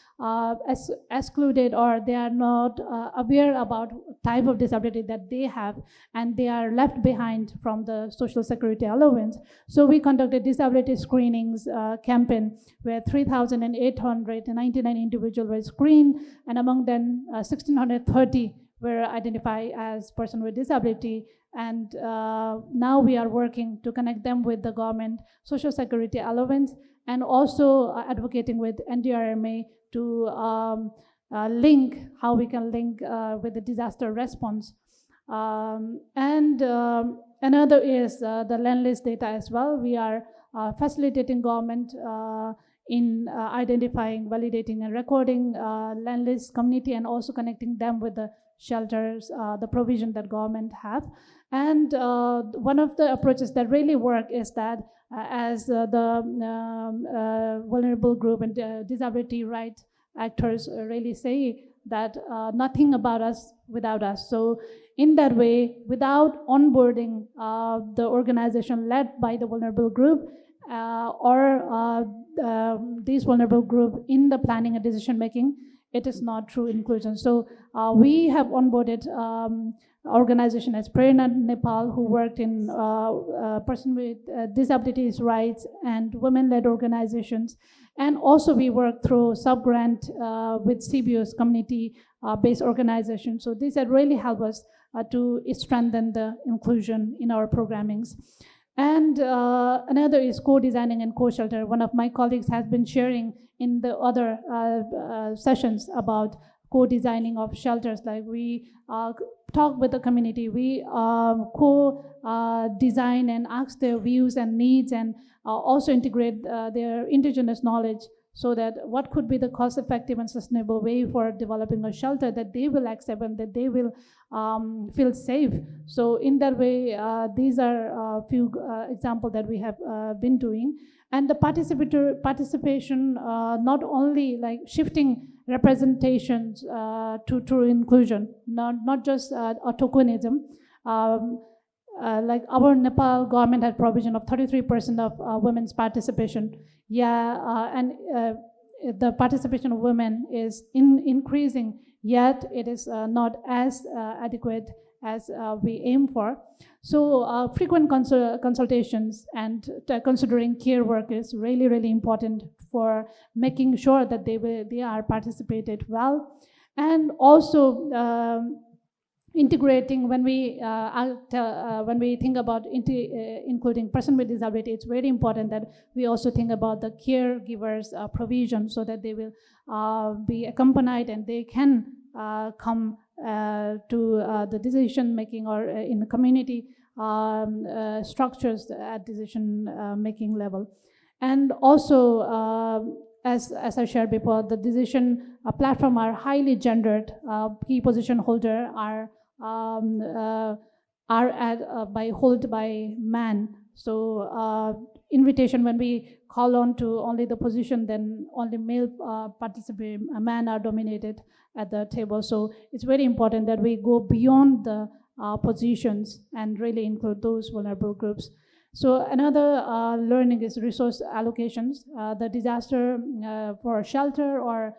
excluded, or they are not aware about type of disability that they have, and they are left behind from the social security allowance. So we conducted disability screenings campaign where 3,899 individuals were screened, and among them 1,630 were identified as person with disability. And now we are working to connect them with the government social security allowance, and also advocating with NDRMA to link how we can link with the disaster response. And another is the landless data as well. We are facilitating government in identifying, validating, and recording landless community, and also connecting them with the shelters, the provision that government have. And one of the approaches that really work is that as the vulnerable group and disability right actors really say that nothing about us without us. So in that way, without onboarding the organization led by the vulnerable group or these vulnerable group in the planning and decision making, it is not true inclusion. So we have onboarded organization as Prerna Nepal, who worked in person with disabilities rights and women-led organizations. And also we work through sub-grant with CBO's community-based organization. So these have really helped us to strengthen the inclusion in our programmings. And another is co-designing and co-shelter. One of my colleagues has been sharing in the other sessions about co-designing of shelters. Like we talk with the community, we co-design and ask their views and needs, and also integrate their indigenous knowledge, so that what could be the cost-effective and sustainable way for developing a shelter that they will accept and that they will feel safe. So in that way, these are a few examples that we have been doing. And the participation, not only like shifting representations to true inclusion, not just a tokenism. Like our Nepal government had provision of 33% of women's participation. And the participation of women is increasing, yet it is not as adequate as we aim for. So frequent consultations and considering care work is really, really important for making sure that they are participated well. And also integrating, when we think about including person with disability, it's very important that we also think about the caregivers' provision, so that they will be accompanied and they can come to the decision making or in the community structures at decision making level. And also, as I shared before, the decision platform are highly gendered. Key position holder are held by man. So invitation, when we call on to only the position, then only male participant, men are dominated at the table. So it's very important that we go beyond the positions and really include those vulnerable groups. So another learning is resource allocations. The disaster for shelter or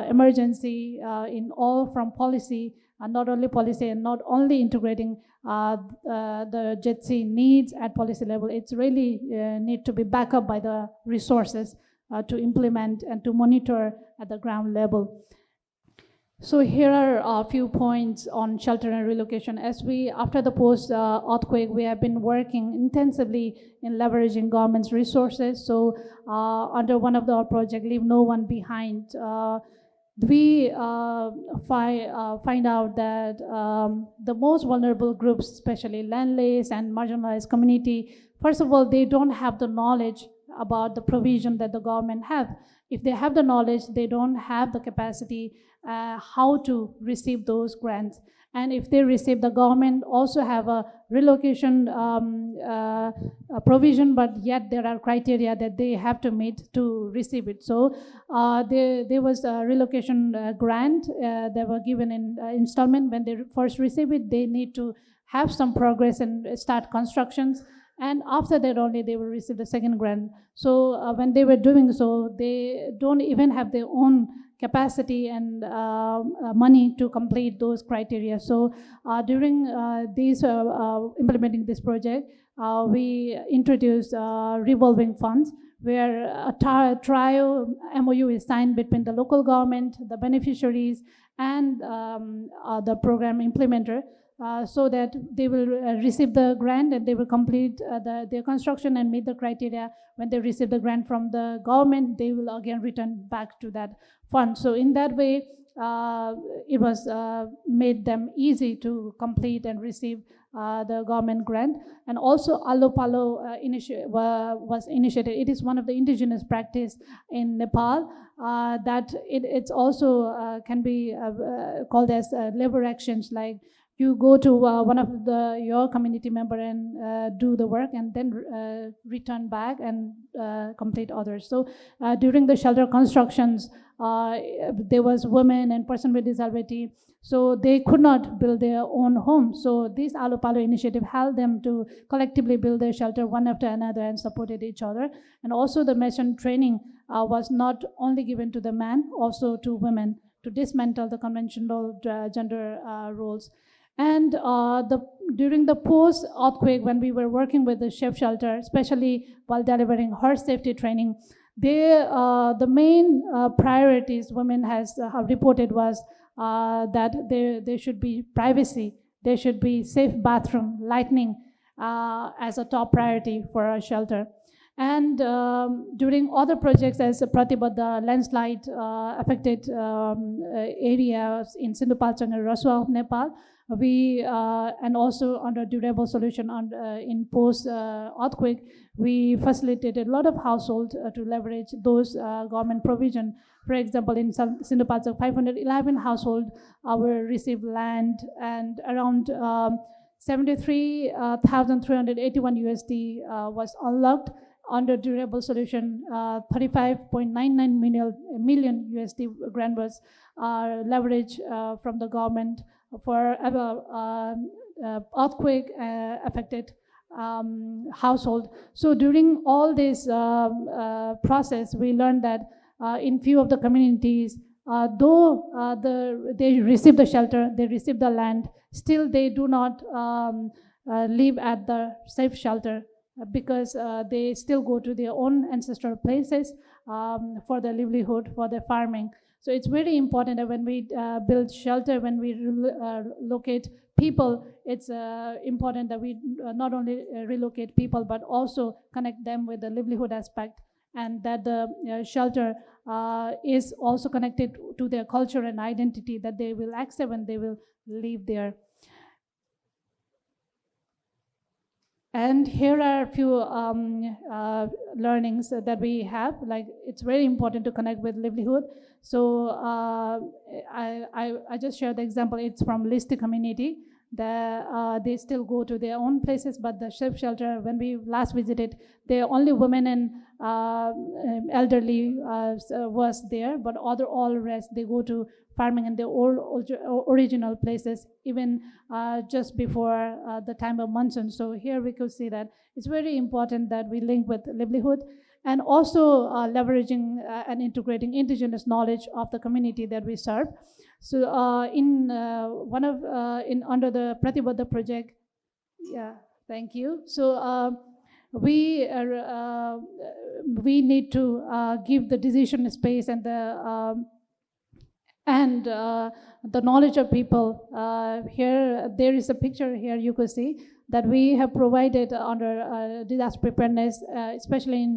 emergency in all from policy, not only policy and not only integrating the GEDSI needs at policy level, it's really need to be backed up by the resources to implement and to monitor at the ground level. So here are a few points on shelter and relocation. After the post-earthquake, we have been working intensively in leveraging government's resources. So under one of our projects, Leave No One Behind, we find out that the most vulnerable groups, especially landless and marginalized community, first of all, they don't have the knowledge about the provision that the government have. If they have the knowledge, they don't have the capacity how to receive those grants. And if they receive, the government also have a relocation provision, but yet there are criteria that they have to meet to receive it. So there was a relocation grant that were given in installment. When they first receive it, they need to have some progress and start constructions. And after that only they will receive the second grant. So when they were doing so, they don't even have their own capacity and money to complete those criteria. So during implementing this project, we introduced revolving funds, where a trial MOU is signed between the local government, the beneficiaries, and the program implementer, so that they will receive the grant and they will complete their construction and meet the criteria. When they receive the grant from the government, they will again return back to that fund. So in that way, it was made them easy to complete and receive the government grant. And also Alo Palo was initiated. It is one of the indigenous practice in Nepal that it's also can be called as labor actions, like you go to one of your community member and do the work and then return back and complete others. So during the shelter constructions, there was women and person with disability, so they could not build their own home. So this Alo Palo initiative helped them to collectively build their shelter one after another and supported each other. And also the mission training was not only given to the men, also to women, to dismantle the conventional gender roles. And during the post-earthquake, when we were working with the chef shelter, especially while delivering hearth safety training, the main priorities women has reported was that there should be privacy, there should be safe bathroom, lighting as a top priority for our shelter. And during other projects, as Pratibha, the landslide affected areas in Sindhupalchang and Rasua of Nepal, we and also under durable solution in post earthquake, we facilitated a lot of households to leverage those government provision. For example, in Sindhupalchang, 511 households received land, and around 73,381 USD was unlocked under durable solution. 35.99 million USD grant was leveraged from the government for earthquake affected household. So during all this process, we learned that in few of the communities, though they receive the shelter, they receive the land, still they do not live at the safe shelter because they still go to their own ancestral places for their livelihood, for their farming. So it's very important that when we build shelter, when we relocate people, it's important that we not only relocate people, but also connect them with the livelihood aspect, and that the shelter is also connected to their culture and identity, that they will accept when they will live there. And here are a few learnings that we have. Like, it's very important to connect with livelihood. So I just shared the example. It's from Listi community. They still go to their own places, but the chef shelter, when we last visited, the only women and elderly was there, but all rest, they go to farming in their original places, even just before the time of monsoon. So here we could see that it's very important that we link with livelihood, and also leveraging and integrating indigenous knowledge of the community that we serve. So under the Pratibha project, yeah, thank you. So we need to give the decision space and the knowledge of people. Here, there is a picture here you could see that we have provided under disaster preparedness, especially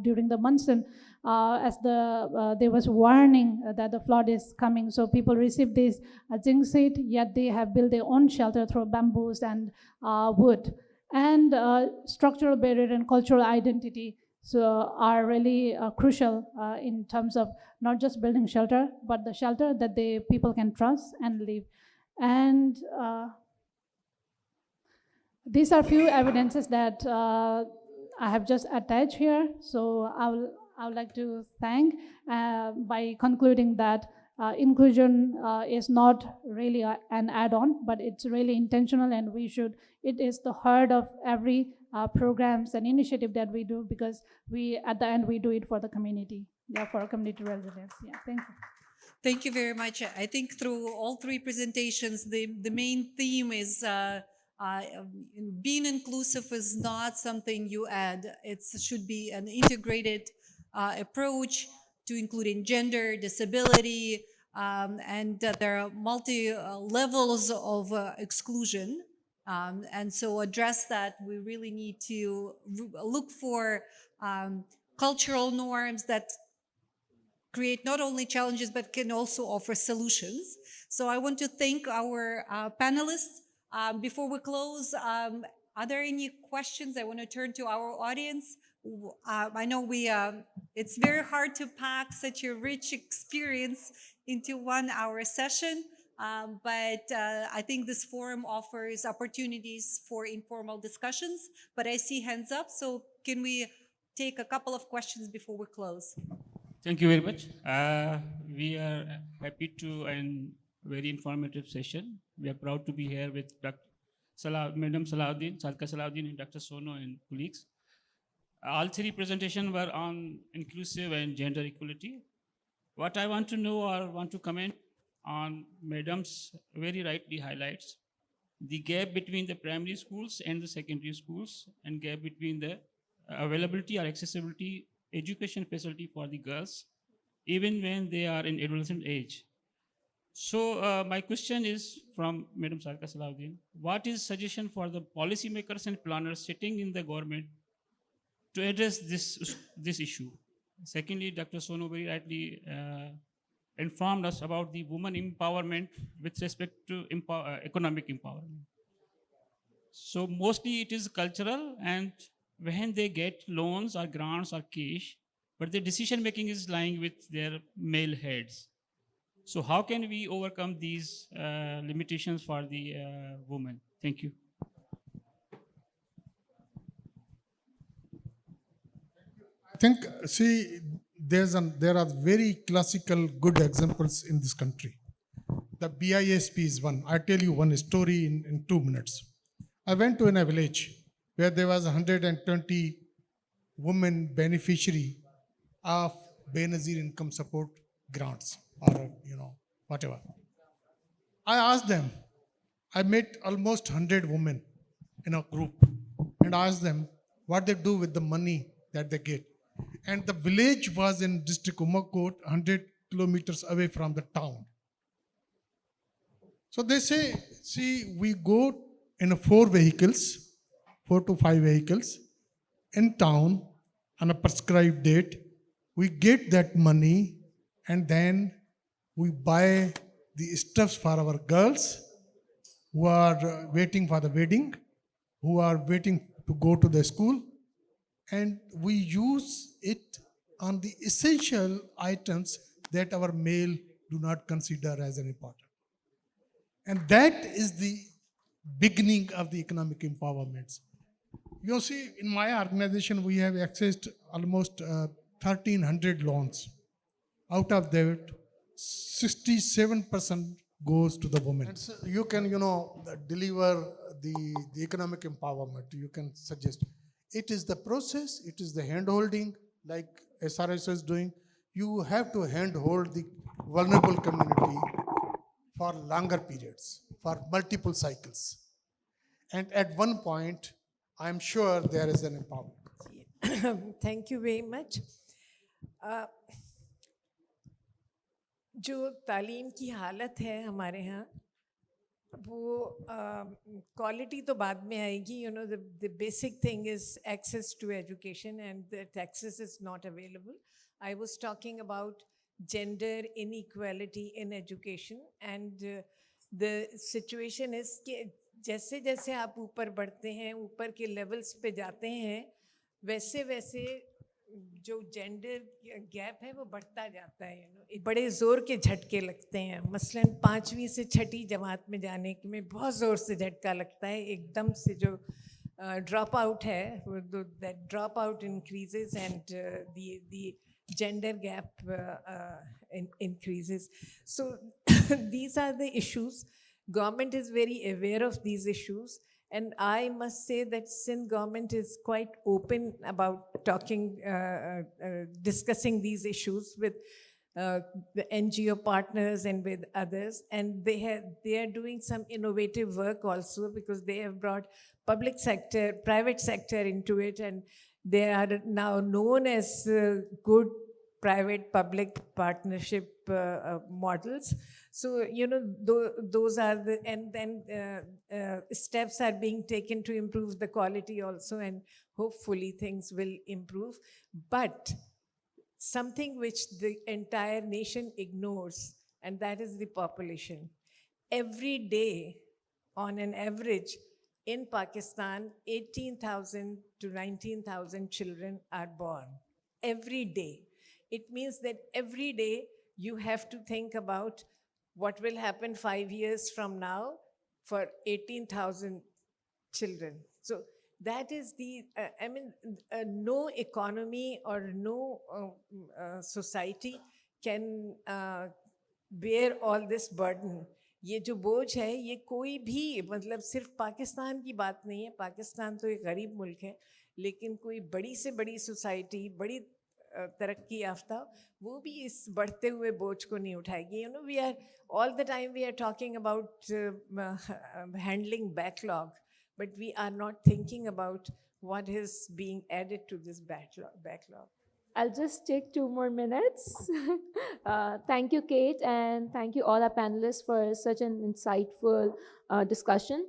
during the monsoon, as there was warning that the flood is coming. So people received this zinc sheet, yet they have built their own shelter through bamboos and wood. And structural barrier and cultural identity are really crucial in terms of not just building shelter, but the shelter that the people can trust and live. And these are few evidences that I have just attached here. So I would like to thank by concluding that inclusion is not really an add-on, but it's really intentional, and it is the heart of every programs and initiative that we do, because at the end we do it for the community, for community resilience. Yeah, thank you. Thank you very much. I think through all three presentations, the main theme is being inclusive is not something you add. It should be an integrated approach to including gender, disability, and there are multi levels of exclusion. And so address that, we really need to look for cultural norms that create not only challenges, but can also offer solutions. So I want to thank our panelists. Before we close, are there any questions? I want to turn to our audience. I know it's very hard to pack such a rich experience into 1 hour session, but I think this forum offers opportunities for informal discussions, but I see hands up, so can we take a couple of questions before we close? Thank you very much. We are happy to and very informative session. We are proud to be here with Madam Salahuddin, Sadiqa Salahuddin, and Dr. Sono and colleagues. All three presentations were on inclusive and gender equality. What I want to know or want to comment on Madam's very rightly highlights the gap between the primary schools and the secondary schools and gap between the availability or accessibility education facility for the girls even when they are in adolescent age. So my question is from Madam Sadiqa Salahuddin, what is suggestion for the policymakers and planners sitting in the government to address this issue? Secondly, Dr. Sono very rightly informed us about the women empowerment with respect to economic empowerment. So mostly it is cultural, and when they get loans or grants or cash, but the decision making is lying with their male heads. So how can we overcome these limitations for the women? Thank you. I think, see, there are very classical good examples in this country. The BISP is one. I'll tell you one story in 2 minutes. I went to in a village where there was 120 women beneficiary of Benazir income support grants or, whatever. I asked them, I met almost 100 women in a group and asked them what they do with the money that they get. And the village was in district Umakot, 100 kilometers away from the town. So they say, see, we go in 4 to 5 vehicles in town on a prescribed date. We get that money and then we buy the stuffs for our girls who are waiting for the wedding, who are waiting to go to the school, and we use it on the essential items that our male do not consider as an important. And that is the beginning of the economic empowerment. You see, in my organization, we have accessed almost 1,300 loans. Out of that, 67% goes to the women. And so you can, deliver the economic empowerment. You can suggest. It is the process, it is the hand-holding, like SRS is doing. You have to hand-hold the vulnerable community for longer periods, for multiple cycles. And at one point, I'm sure there is an empowerment. Thank you very much. जो तालीम की हालत है हमारे यहाँ वो quality तो बाद में आएगी. The basic thing is access to education, and that access is not available. I was talking about gender inequality in education, and the situation is कि जैसे जैसे आप ऊपर बढ़ते हैं, ऊपर के लेवल्स पे जाते हैं, वैसे वैसे जो जेंडर गैप है वो बढ़ता जाता है. बड़े ज़ोर के झटके लगते हैं. मसलन 5वीं से 6ठी जमात में जाने में बहुत ज़ोर से झटका लगता है. एकदम से जो ड्रॉप आउट है, that drop out increases and the gender gap increases. So these are the issues. Government is very aware of these issues. And I must say that Sindh government is quite open about talking, discussing these issues with the NGO partners and with others. And they are doing some innovative work also, because they have brought public sector, private sector into it, and they are now known as good private-public partnership models. So, those are the, and then steps are being taken to improve the quality also, and hopefully things will improve. But something which the entire nation ignores, and that is the population. Every day, on an average, in Pakistan, 18,000 to 19,000 children are born. Every day. It means that every day you have to think about what will happen 5 years from now for 18,000 children. So that is the, no economy or no society can bear all this burden. ये जो बोझ है, ये कोई भी, मतलब सिर्फ पाकिस्तान की बात नहीं है. पाकिस्तान तो एक गरीब मुल्क है, लेकिन कोई बड़ी से बड़ी सोसाइटी, बड़ी तरक्की याफ्ता वो भी इस बढ़ते हुए बोझ को नहीं उठाएगी. You know, we are all the time we are talking about handling backlog, but we are not thinking about what is being added to this backlog. I'll just take 2 more minutes. Thank you, Kate, and thank you all our panelists for such an insightful discussion.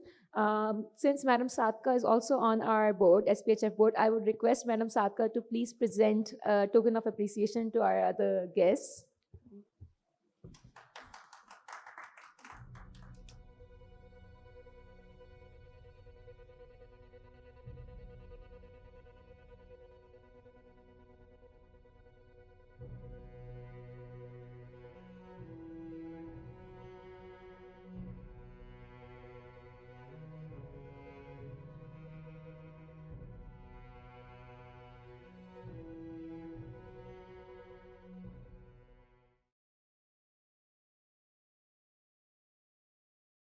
Since Madam Sadiqa is also on our board, SPHF board, I would request Madam Sadiqa to please present a token of appreciation to our other guests.